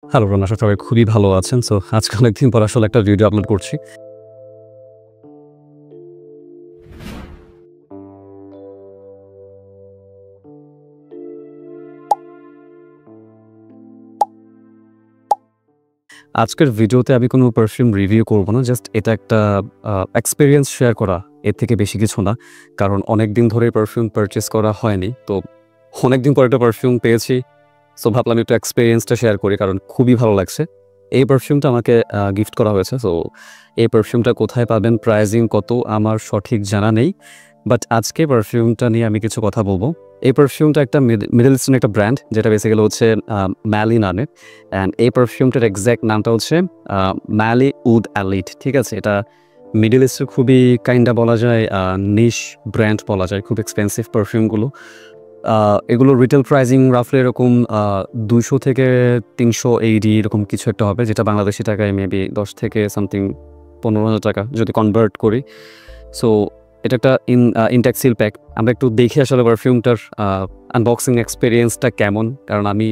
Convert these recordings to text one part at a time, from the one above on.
Hello রন, আশা সবাই খুবই ভালো আছেন। সো আজকে অনেকদিন পর আসলে একটা ভিডিও আপলোড করছি। আজকের ভিডিওতে আমি কোনো পারফিউম রিভিউ করব না। জাস্ট এটা একটা এক্সপেরিয়েন্স শেয়ার করা, এর থেকে বেশি কিছু না। কারণ অনেকদিন ধরে পারফিউম পারচেজ করা হয়নি। তো অনেকদিন পর একটা পারফিউম পেয়েছি। সো ভাবলাম একটু এক্সপেরিয়েন্সটা শেয়ার করি, কারণ খুবই ভালো লাগছে। এই পারফিউমটা আমাকে গিফট করা হয়েছে। সো এই পারফিউমটা কোথায় পাবেন, প্রাইজিং কত, আমার সঠিক জানা নেই। বাট আজকে পারফিউমটা নিয়ে আমি কিছু কথা বলবো। এই পারফিউমটা একটা মিডল ইস্টার্ন একটা ব্র্যান্ড, যেটা বেসিক্যালি হচ্ছে ম্যালি নামে। অ্যান্ড এই পারফিউমটার এক্স্যাক্ট নামটা হচ্ছে ম্যালি উড এলিট। ঠিক আছে, এটা মিডল ইস্টের খুবই কাইন্ডা বলা যায় নিশ ব্র্যান্ড বলা যায়। খুব এক্সপেন্সিভ পারফিউমগুলো। এগুলোর রিটেল প্রাইজিং রাফলি এরকম 200 থেকে 380 এরকম কিছু একটা হবে, যেটা বাংলাদেশি টাকায় মেবি 10 থেকে সামথিং 15,000 টাকা যদি কনভার্ট করি। সো এটা একটা ইনটেক সিল প্যাক। আমরা একটু দেখি আসলে পারফিউমটার আনবক্সিং এক্সপিরিয়েন্সটা কেমন, কারণ আমি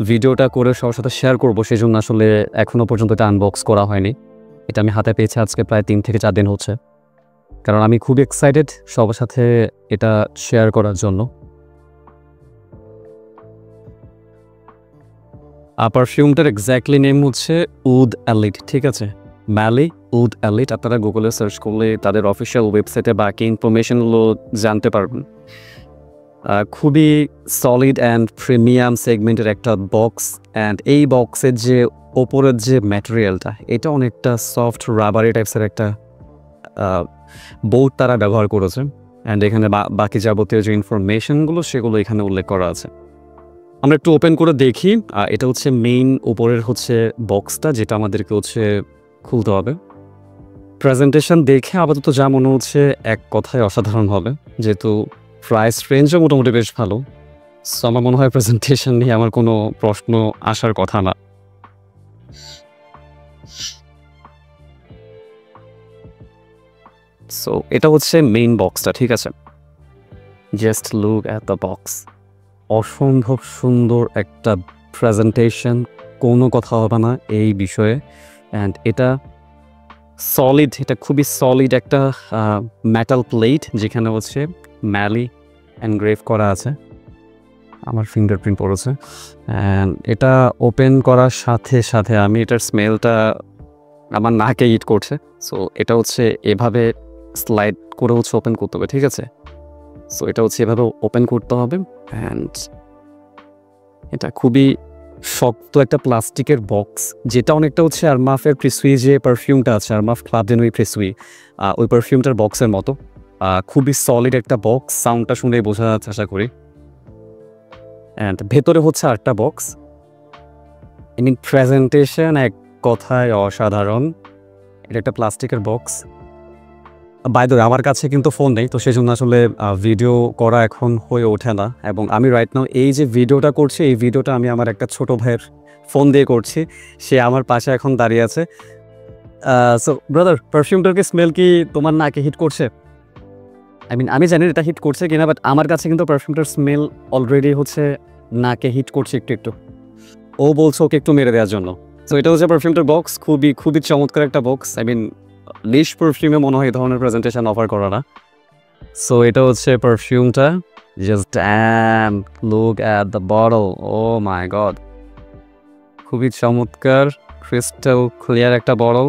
ভিডিওটা করে সবার সাথে শেয়ার করবো, সেই জন্য আসলে এখনও পর্যন্ত এটা আনবক্স করা হয়নি। এটা আমি হাতে পেয়েছি আজকে প্রায় 3 থেকে 4 দিন হচ্ছে, কারণ আমি খুব এক্সাইটেড সবার সাথে এটা শেয়ার করার জন্য। পারফিউমটার এক্স্যাক্টলি নেম হচ্ছে উড এলিট। ঠিক আছে, ম্যালি উড এলিট। আপনারা গুগলে সার্চ করলে তাদের অফিসিয়াল ওয়েবসাইটে বাকি ইনফরমেশনগুলো জানতে পারবেন। খুবই সলিড অ্যান্ড প্রিমিয়াম সেগমেন্টের একটা বক্স। অ্যান্ড এই বক্সের যে ওপরের যে ম্যাটেরিয়ালটা, এটা অনেকটা সফট রাবারি টাইপসের একটা বোর্ড তারা ব্যবহার করেছে। অ্যান্ড এখানে বাকি যাবতীয় যে ইনফরমেশনগুলো সেগুলো এখানে উল্লেখ করা আছে। আমরা একটু ওপেন করে দেখি। এটা হচ্ছে মেইন উপরের হচ্ছে বক্সটা, যেটা আমাদেরকে হচ্ছে খুলতে হবে। প্রেজেন্টেশন দেখে আপাতত যা মনে হচ্ছে এক কথায় অসাধারণ হবে, যেহেতু প্রাইস রেঞ্জও মোটামুটি বেশ ভালো। সো আমার মনে হয় প্রেজেন্টেশন নিয়ে আমার কোনো প্রশ্ন আসার কথা না। সো এটা হচ্ছে মেইন বক্সটা। ঠিক আছে, just look at the box. অসম্ভব সুন্দর একটা প্রেজেন্টেশন, কোনো কথা হবে না এই বিষয়ে। অ্যান্ড এটা সলিড, এটা খুবই সলিড একটা মেটাল প্লেট, যেখানে হচ্ছে ম্যালি এনগ্রেভ করা আছে। আমার ফিঙ্গারপ্রিন্ট পড়েছে। অ্যান্ড এটা ওপেন করার সাথে সাথে আমি এটার স্মেলটা আমার নাকে হিট করছে। সো এটা হচ্ছে এভাবে স্লাইড করে হচ্ছে ওপেন করতে হবে। ঠিক আছে, সো এটা হচ্ছে এভাবে ওপেন করতে হবে। অ্যান্ড এটা খুবই শক্ত একটা প্লাস্টিকের বক্স, যেটা অনেকটা হচ্ছে আরমাফের প্রিসুই যে পারফিউমটা আছে, আরমাফ ক্লাব ডে নুই প্রিসুই, ওই পারফিউমটার বক্সের মতো। খুবই সলিড একটা বক্স, সাউন্ডটা শুনে বোঝা যাচ্ছে আশা করি। অ্যান্ড ভেতরে হচ্ছে আরেকটা বক্স। ইন প্রেজেন্টেশন এক কথায় অসাধারণ। এটা একটা প্লাস্টিকের বক্স। বাই দ্য ওয়ে, আমার কাছে কিন্তু ফোন নেই, তো সেই জন্য আসলে ভিডিও করা এখন হয়ে ওঠে না। এবং আমি রাইট নাও এই যে ভিডিওটা করছি, এই ভিডিওটা আমি আমার একটা ছোটো ভাইয়ের ফোন দিয়ে করছি। সে আমার পাশে এখন দাঁড়িয়ে আছে। সো ব্রাদার, পারফিউমটার কি স্মেল কি তোমার নাকে হিট করছে? আমি জানি এটা হিট করছে কিনা, বাট আমার কাছে কিন্তু পারফিউমটার স্মেল অলরেডি হচ্ছে নাকে হিট করছে একটু একটু। ও বলছে ওকে একটু মেরে দেওয়ার জন্য। সো এটা হচ্ছে পারফিউমটার বক্স। খুবই খুবই চমৎকার একটা বক্স। নিশ পারফিউমে মনে হয় এই ধরনের প্রেজেন্টেশন অফার করা না। সো এটা হচ্ছে পারফিউমটা। Just damn, look at the bottle. Oh my god, খুবই চমৎকার, ক্রিস্টাল ক্লিয়ার একটা বটল।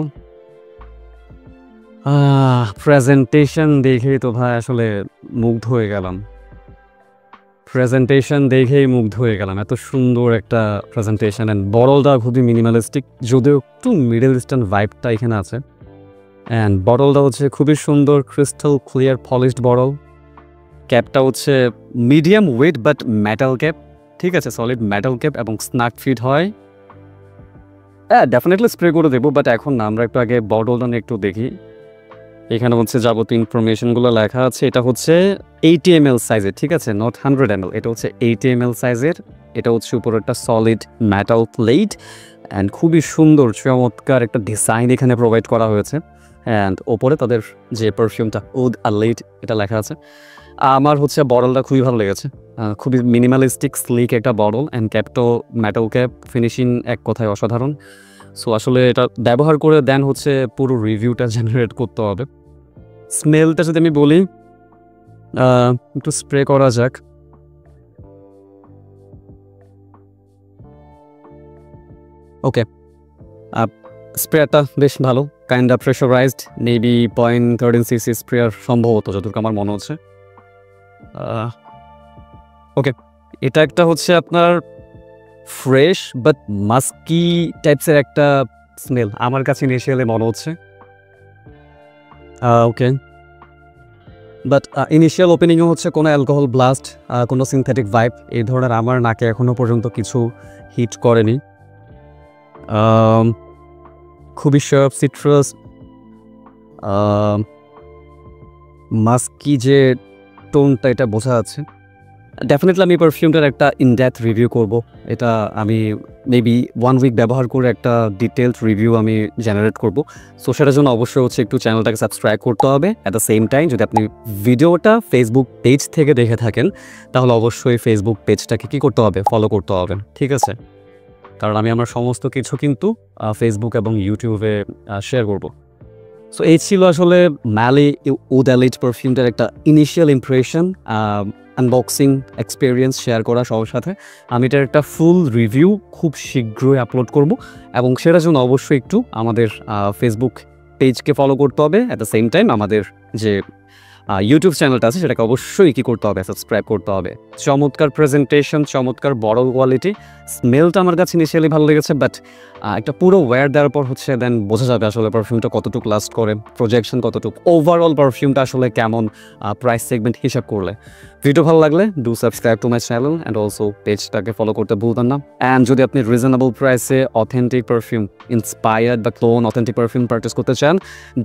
প্রেজেন্টেশন দেখেই তো ভাই আসলে মুগ্ধ হয়ে গেলাম। এত সুন্দর একটা প্রেজেন্টেশন। অ্যান্ড বটলটা খুবই মিনিমালিস্টিক, যদিও একটু মিডল ইস্টার্ন ভাইবটা এখানে আছে। অ্যান্ড বটলটা হচ্ছে খুবই সুন্দর, ক্রিস্টাল ক্লিয়ার পলিশড বটল। ক্যাপটা হচ্ছে medium weight but metal cap. ঠিক আছে, সলিড মেটাল ক্যাপ এবং স্নাক ফিট হয়। ডেফিনেটলি স্প্রে করে দেবো, বাট এখন না, আমরা একটু আগে বটলটা নিয়ে একটু দেখি। এখানে হচ্ছে যাবতীয় ইনফরমেশনগুলো লেখা আছে। এটা হচ্ছে 80 ml সাইজের। ঠিক আছে, নট 100 ml, এটা হচ্ছে 80 ml সাইজের। এটা হচ্ছে উপরে একটা সলিড মেটাল প্লেট। অ্যান্ড খুবই সুন্দর চমৎকার একটা ডিজাইন এখানে প্রোভাইড করা হয়েছে। অ্যান্ড ওপরে তাদের যে পারফিউমটা উড এলিট এটা লেখা আছে। আমার হচ্ছে বটলটা খুবই ভালো লেগেছে। খুবই মিনিমালিস্টিক স্লিক একটা বটল অ্যান্ড ক্যাপটো মেটাল ক্যাপ, ফিনিশিং এক কথায় অসাধারণ। সো আসলে এটা ব্যবহার করে দেন হচ্ছে পুরো রিভিউটা জেনারেট করতে হবে। স্মেলটা যদি আমি বলি, একটু স্প্রে করা যাক। ওকে, স্প্রেয়ারটা বেশ ভালো, kind of pressurised, maybe 0.13 CC sprayer সম্ভবত, যতটুকু আমার মনে হচ্ছে। ওকে, এটা একটা হচ্ছে আপনার ফ্রেশ বাট মাস্কি টাইপসের একটা স্মেল আমার কাছে ইনিশিয়ালি মনে হচ্ছে। ওকে, বাট ইনিশিয়াল ওপেনিংও হচ্ছে কোনো অ্যালকোহল ব্লাস্ট, কোনো সিনথেটিক ভাইব এই ধরনের আমার নাকে এখনও পর্যন্ত কিছু হিট করেনি। খুবই শার্প সিট্রাস, মাস্কি যে টোনটা এটা বোঝা যাচ্ছে। ডেফিনেটলি আমি পারফিউমটার একটা ইনডেপথ রিভিউ করব। এটা আমি মেবি 1 উইক ব্যবহার করে একটা ডিটেলড রিভিউ আমি জেনারেট করব। সো সেটার জন্য অবশ্যই হচ্ছে একটু চ্যানেলটাকে সাবস্ক্রাইব করতে হবে। অ্যাট দ্য সেম টাইম যদি আপনি ভিডিওটা ফেসবুক পেজ থেকে দেখে থাকেন তাহলে অবশ্যই ফেসবুক পেজটাকে কী করতে হবে, ফলো করতে হবে, ঠিক আছে? কারণ আমি আমার সমস্ত কিছু কিন্তু ফেসবুক এবং ইউটিউবে শেয়ার করব। সো এই ছিল আসলে ম্যালি উড এলিট পারফিউমটার একটা initial impression, unboxing experience share করা সবার সাথে। আমি এটার একটা ফুল রিভিউ খুব শীঘ্রই আপলোড করব এবং সেটার জন্য অবশ্যই একটু আমাদের ফেসবুক পেজকে ফলো করতে হবে। অ্যাট দ্য সেম টাইম আমাদের যে ইউটিউব চ্যানেলটা আছে সেটাকে অবশ্যই কী করতে হবে, সাবস্ক্রাইব করতে হবে। চমৎকার প্রেজেন্টেশন, চমৎকার বড় কোয়ালিটি, স্মেলটা আমার কাছে ইনিশিয়ালি ভালো লেগেছে, বাট একটা পুরো ওয়্যার দেওয়ার পর হচ্ছে দেন বোঝা যাবে আসলে পারফিউমটা কতটুকু লাস্ট করে, প্রজেকশন কতটুকু, ওভারঅল পারফিউমটা আসলে কেমন প্রাইস সেগমেন্ট হিসাব করলে। ভিডিও ভালো লাগলে do subscribe to my channel and also পেজটাকে ফলো করতে ভুলবেন না। অ্যান্ড যদি আপনি রিজনেবল প্রাইসে অথেন্টিক পারফিউম, ইন্সপায়ার্ড বা ক্লোন অথেন্টিক পারফিউম পারচেস করতে চান,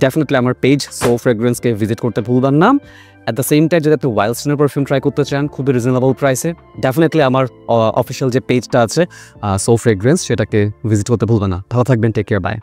ডেফিনেটলি আমার পেজ সো ফ্রেগ্রেন্সকে ভিজিট করতে ভুলবেন না। অ্যাট দ্য সেম টাইম যদি আপনি ওয়াইল্ড স্টোনের পারফিউম ট্রাই করতে চান খুবই রিজনেবল প্রাইসে, ডেফিনেটলি আমার অফিসিয়াল যে পেজটা আছে সো ফ্রেগ্রেন্স সেটাকে ভিজিট করতে ভুলবেন না। ভালো থাকবেন, টেক কেয়ার, বাই।